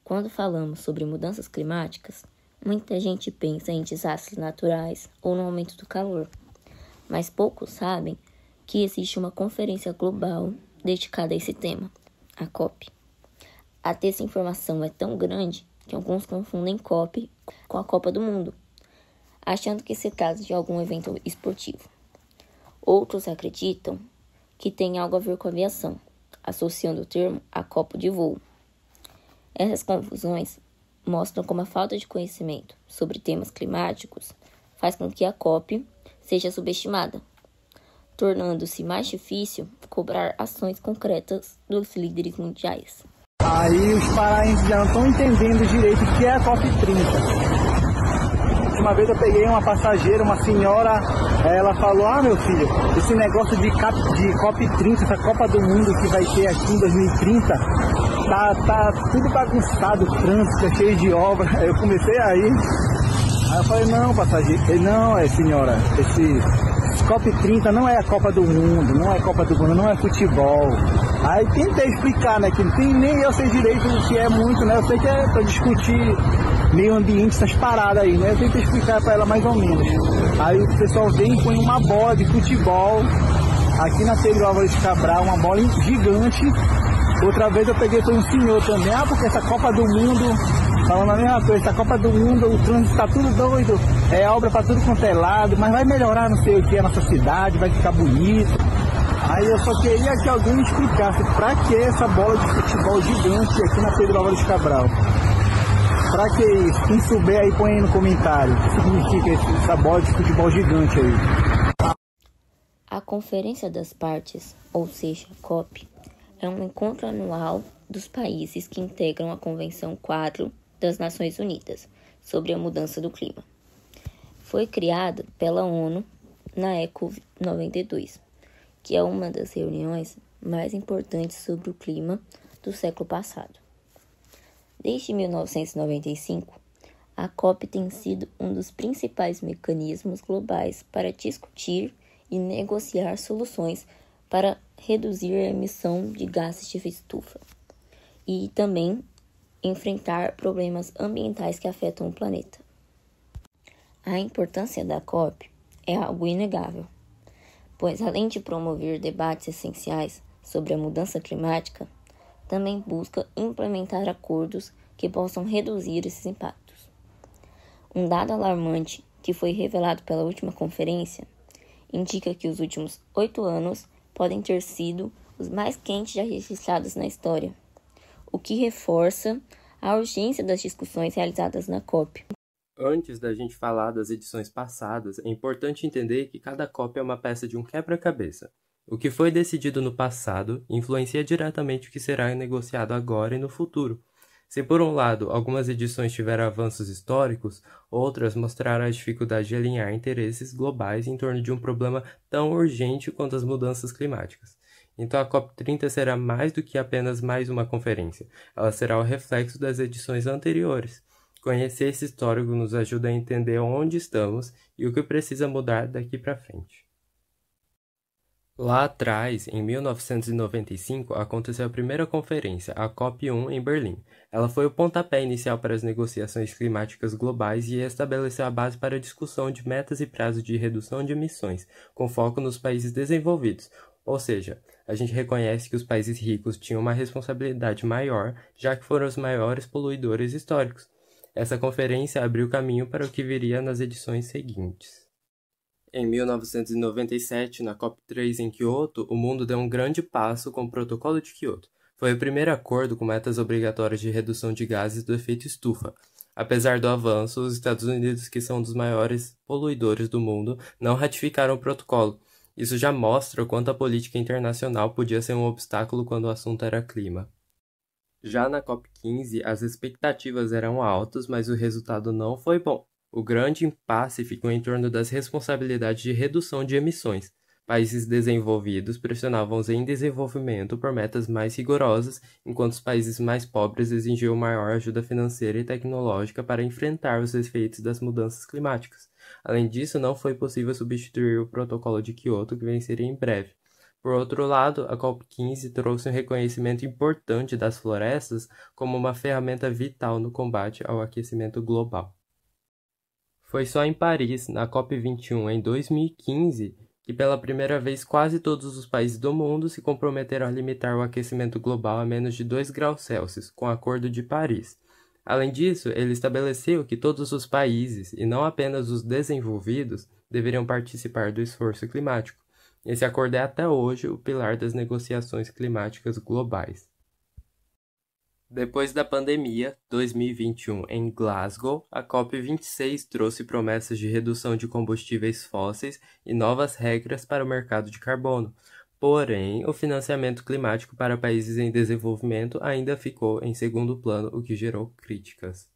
Quando falamos sobre mudanças climáticas, muita gente pensa em desastres naturais ou no aumento do calor, mas poucos sabem que existe uma conferência global dedicada a esse tema, a COP. A desinformação é tão grande que alguns confundem COP com a Copa do Mundo, achando que se trata de algum evento esportivo. Outros acreditam que tem algo a ver com a aviação, associando o termo a copo de voo. Essas confusões mostram como a falta de conhecimento sobre temas climáticos faz com que a COP seja subestimada, tornando-se mais difícil cobrar ações concretas dos líderes mundiais. Aí os paraenses já não estão entendendo direito o que é a COP30. Uma vez eu peguei uma passageira, uma senhora, ela falou: meu filho, esse negócio de COP30, essa Copa do Mundo que vai ter aqui em 2030, tá tudo bagunçado, o trânsito é cheio de obra. Aí eu comecei a ir, aí eu falei: não, passageira, não, senhora, esse COP30 não é a Copa do Mundo, não é Copa do Mundo, não é futebol. Aí tentei explicar, né, que nem eu sei direito o que é muito, né, eu sei que é para discutir meio ambiente, essas paradas aí, né, eu tentei explicar para ela mais ou menos. Aí o pessoal vem e põe uma bola de futebol aqui na Pedro Álvares Cabral, uma bola gigante. Outra vez eu peguei, foi um senhor também, porque essa Copa do Mundo, falando a mesma coisa, essa Copa do Mundo, o trânsito tá tudo doido, é obra para tudo quanto é lado, mas vai melhorar não sei o que a nossa cidade, vai ficar bonito. Aí eu só queria que alguém me explicasse pra que essa bola de futebol gigante aqui na Pedro Álvares Cabral. Pra que isso? Quem souber aí põe aí no comentário o que significa essa bola de futebol gigante aí. A Conferência das Partes, ou seja, COP, é um encontro anual dos países que integram a Convenção Quadro das Nações Unidas sobre a Mudança do Clima. Foi criada pela ONU na ECO 92, que é uma das reuniões mais importantes sobre o clima do século passado. Desde 1995, a COP tem sido um dos principais mecanismos globais para discutir e negociar soluções para reduzir a emissão de gases de efeito estufa e também enfrentar problemas ambientais que afetam o planeta. A importância da COP é algo inegável, pois além de promover debates essenciais sobre a mudança climática, também busca implementar acordos que possam reduzir esses impactos. Um dado alarmante que foi revelado pela última conferência indica que os últimos 8 anos podem ter sido os mais quentes já registrados na história, o que reforça a urgência das discussões realizadas na COP. Antes da gente falar das edições passadas, é importante entender que cada COP é uma peça de um quebra-cabeça. O que foi decidido no passado influencia diretamente o que será negociado agora e no futuro. Se por um lado algumas edições tiveram avanços históricos, outras mostraram a dificuldade de alinhar interesses globais em torno de um problema tão urgente quanto as mudanças climáticas. Então a COP30 será mais do que apenas mais uma conferência, ela será o reflexo das edições anteriores. Conhecer esse histórico nos ajuda a entender onde estamos e o que precisa mudar daqui para frente. Lá atrás, em 1995, aconteceu a primeira conferência, a COP1, em Berlim. Ela foi o pontapé inicial para as negociações climáticas globais e estabeleceu a base para a discussão de metas e prazos de redução de emissões, com foco nos países desenvolvidos. Ou seja, a gente reconhece que os países ricos tinham uma responsabilidade maior, já que foram os maiores poluidores históricos. Essa conferência abriu caminho para o que viria nas edições seguintes. Em 1997, na COP3 em Kyoto, o mundo deu um grande passo com o Protocolo de Kyoto. Foi o primeiro acordo com metas obrigatórias de redução de gases do efeito estufa. Apesar do avanço, os Estados Unidos, que são um dos maiores poluidores do mundo, não ratificaram o protocolo. Isso já mostra o quanto a política internacional podia ser um obstáculo quando o assunto era clima. Já na COP15, as expectativas eram altas, mas o resultado não foi bom. O grande impasse ficou em torno das responsabilidades de redução de emissões. Países desenvolvidos pressionavam os em desenvolvimento por metas mais rigorosas, enquanto os países mais pobres exigiam maior ajuda financeira e tecnológica para enfrentar os efeitos das mudanças climáticas. Além disso, não foi possível substituir o Protocolo de Kyoto, que venceria em breve. Por outro lado, a COP15 trouxe um reconhecimento importante das florestas como uma ferramenta vital no combate ao aquecimento global. Foi só em Paris, na COP21 em 2015, que pela primeira vez quase todos os países do mundo se comprometeram a limitar o aquecimento global a menos de 2 graus Celsius, com o Acordo de Paris. Além disso, ele estabeleceu que todos os países, e não apenas os desenvolvidos, deveriam participar do esforço climático. Esse acordo é até hoje o pilar das negociações climáticas globais. Depois da pandemia, 2021 em Glasgow, a COP26 trouxe promessas de redução de combustíveis fósseis e novas regras para o mercado de carbono. Porém, o financiamento climático para países em desenvolvimento ainda ficou em segundo plano, o que gerou críticas.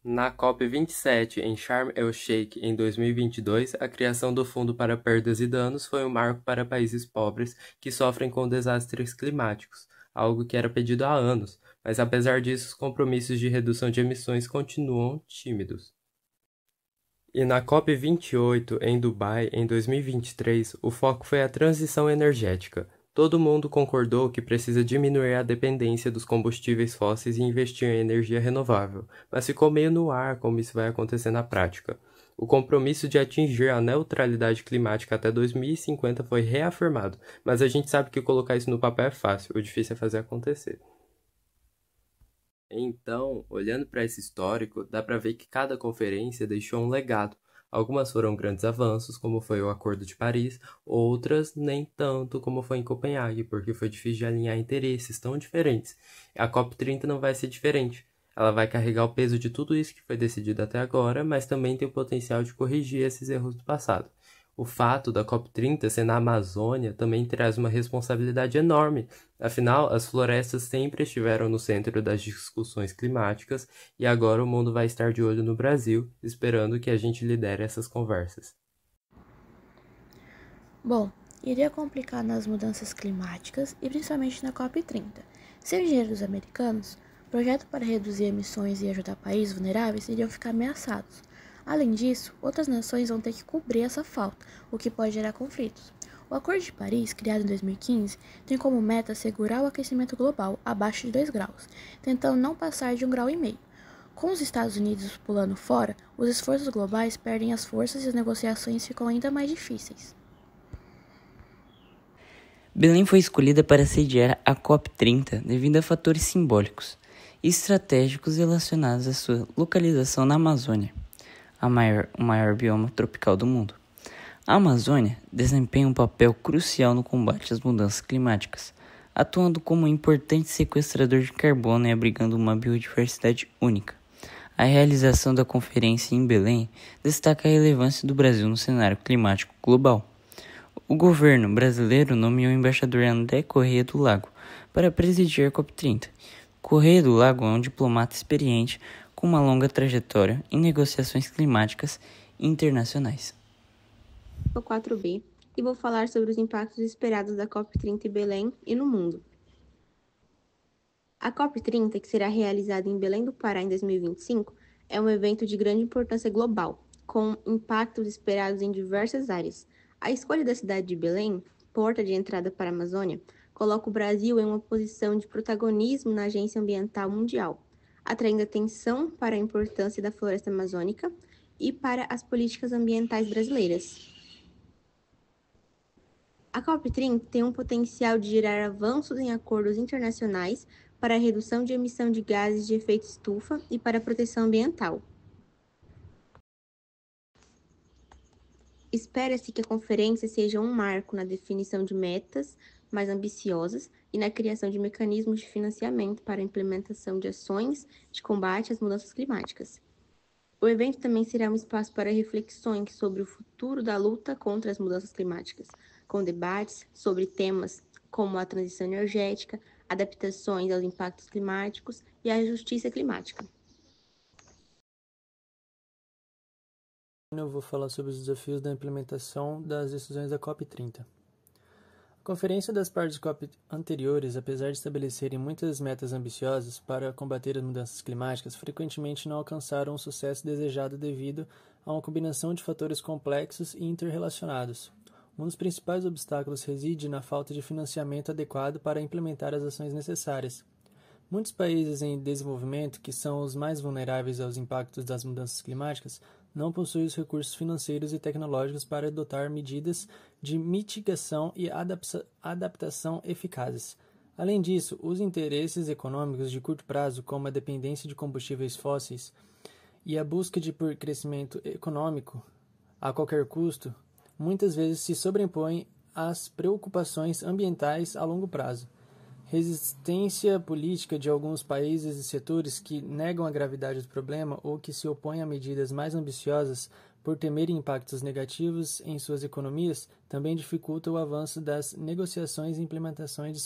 Na COP27 em Sharm el-Sheikh em 2022, a criação do Fundo para Perdas e Danos foi um marco para países pobres que sofrem com desastres climáticos, algo que era pedido há anos, mas apesar disso os compromissos de redução de emissões continuam tímidos. E na COP28 em Dubai em 2023, o foco foi a transição energética. Todo mundo concordou que precisa diminuir a dependência dos combustíveis fósseis e investir em energia renovável, mas ficou meio no ar como isso vai acontecer na prática. O compromisso de atingir a neutralidade climática até 2050 foi reafirmado, mas a gente sabe que colocar isso no papel é fácil, o difícil é fazer acontecer. Então, olhando para esse histórico, dá para ver que cada conferência deixou um legado. Algumas foram grandes avanços, como foi o Acordo de Paris, outras nem tanto como foi em Copenhague, porque foi difícil de alinhar interesses tão diferentes. A COP30 não vai ser diferente. Ela vai carregar o peso de tudo isso que foi decidido até agora, mas também tem o potencial de corrigir esses erros do passado. O fato da COP30 ser na Amazônia também traz uma responsabilidade enorme. Afinal, as florestas sempre estiveram no centro das discussões climáticas e agora o mundo vai estar de olho no Brasil, esperando que a gente lidere essas conversas. Bom, iria complicar nas mudanças climáticas e principalmente na COP30. Sem engenheiros americanos, projetos para reduzir emissões e ajudar países vulneráveis iriam ficar ameaçados. Além disso, outras nações vão ter que cobrir essa falta, o que pode gerar conflitos. O Acordo de Paris, criado em 2015, tem como meta assegurar o aquecimento global abaixo de 2 graus, tentando não passar de 1,5 graus. Com os Estados Unidos pulando fora, os esforços globais perdem as forças e as negociações ficam ainda mais difíceis. Belém foi escolhida para sediar a COP30 devido a fatores simbólicos e estratégicos relacionados à sua localização na Amazônia, o maior bioma tropical do mundo. A Amazônia desempenha um papel crucial no combate às mudanças climáticas, atuando como um importante sequestrador de carbono e abrigando uma biodiversidade única. A realização da conferência em Belém destaca a relevância do Brasil no cenário climático global. O governo brasileiro nomeou o embaixador André Corrêa do Lago para presidir a COP30. Corrêa do Lago é um diplomata experiente com uma longa trajetória em negociações climáticas internacionais. Sou 4B e vou falar sobre os impactos esperados da COP30 em Belém e no mundo. A COP30, que será realizada em Belém do Pará em 2025, é um evento de grande importância global, com impactos esperados em diversas áreas. A escolha da cidade de Belém, porta de entrada para a Amazônia, coloca o Brasil em uma posição de protagonismo na agência ambiental mundial, atraindo atenção para a importância da floresta amazônica e para as políticas ambientais brasileiras. A COP30 tem um potencial de gerar avanços em acordos internacionais para a redução de emissão de gases de efeito estufa e para a proteção ambiental. Espera-se que a conferência seja um marco na definição de metas mais ambiciosas e na criação de mecanismos de financiamento para a implementação de ações de combate às mudanças climáticas. O evento também será um espaço para reflexões sobre o futuro da luta contra as mudanças climáticas, com debates sobre temas como a transição energética, adaptações aos impactos climáticos e a justiça climática. Eu vou falar sobre os desafios da implementação das decisões da COP30. A Conferência das Partes COP anteriores, apesar de estabelecerem muitas metas ambiciosas para combater as mudanças climáticas, frequentemente não alcançaram o sucesso desejado devido a uma combinação de fatores complexos e interrelacionados. Um dos principais obstáculos reside na falta de financiamento adequado para implementar as ações necessárias. Muitos países em desenvolvimento, que são os mais vulneráveis aos impactos das mudanças climáticas, não possuem os recursos financeiros e tecnológicos para adotar medidas de mitigação e adaptação eficazes. Além disso, os interesses econômicos de curto prazo, como a dependência de combustíveis fósseis e a busca por crescimento econômico a qualquer custo, muitas vezes se sobrepõem às preocupações ambientais a longo prazo. Resistência política de alguns países e setores que negam a gravidade do problema ou que se opõem a medidas mais ambiciosas por temerem impactos negativos em suas economias também dificulta o avanço das negociações e implementações de